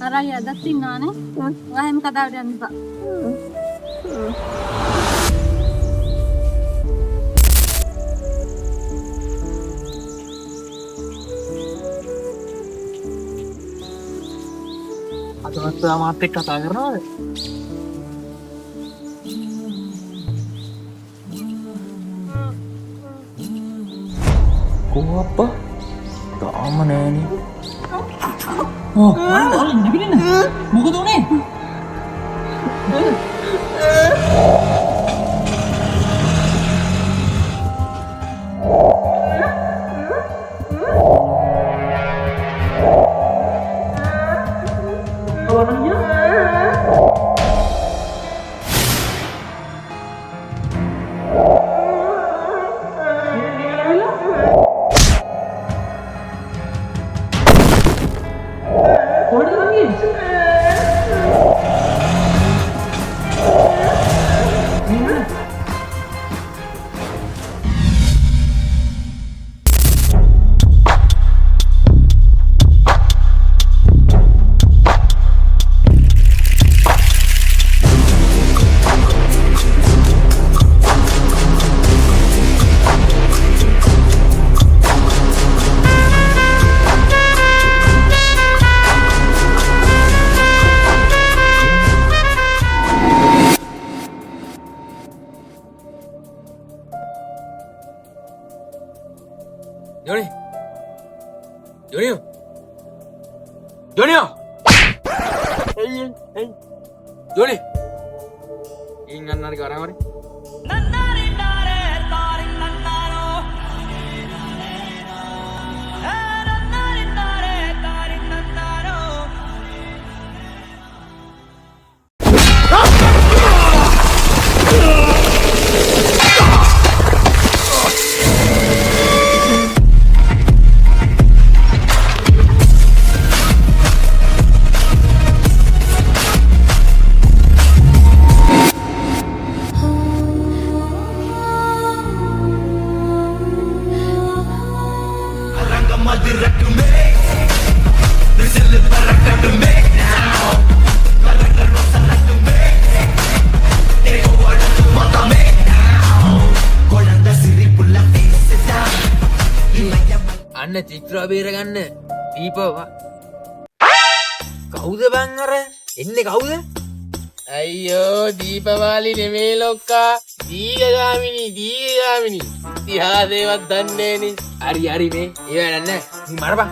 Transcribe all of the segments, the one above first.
Araya datin na ne. Wahem kadaw dan ba. අදවත් මාත් එක්ක කතා කරනවද? Kok apa? තාම නෑනේ. ඔය නැගිටින්න. මොකද උනේ? Johnny! Junior! Junior! Hey! Johnny! Ingat nari ke orang-orang? අන්න චිත්‍රා බේරගන්න දීපවා කවුද බං අර එන්නේ කවුද අයියෝ දීපමාලි නෙමේ ලොක්කා දීගගාමිනී ඉතිහාසේවත් දන්නේ නේ හරි මේ ඒ වැඩ නැහැ මරපන්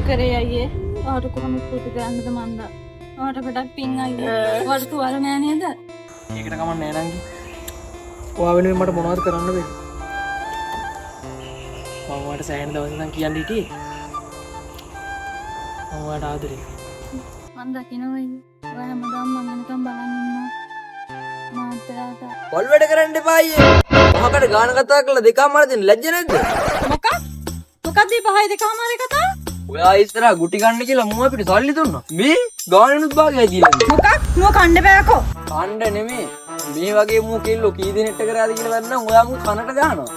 කරේ අයියේ. ඔයාට කොහොමද පුතු කරන්නද මන්ද? ඔයාට ගොඩක් පිං අයියේ. ඔයාට තුවාල නෑ නේද? ඒකට කමක් නෑ නංගි. ඔයා වෙනුවෙන් මට මොනවද කරන්න බෑ. මමට සෑහෙන දවස් ඉඳන් කියන්න හිටියේ. මම ඔයාට ආදරේ. මම දකිනවා ඔයා හැමදාම මම නිකන් බලන් ඉන්නවා මාත්‍රාට පොල් වැඩ කරන්න එපා අයියේ. මොහකට ගාන කතා කරලා දෙකමාර දෙන්න ලැජ්ජ නැද්ද? මොකක්ද මේ පහයි දෙකමාරේ කතා ඔයා ඉස්සරහා ගුටි ගන්න කියලා මම අපිට සල්ලි දුන්නා. මේ ගානෙනුත් භාගයයි දීලා. මොකක් කණ්ඩ බෑකෝ කණ්ඩ නෙමෙයි. මේ වගේ මූ කෙල්ලෝ කී දෙනෙක්ට කරාද කියලා දන්නම් ඔයා මූ කනට දානවා.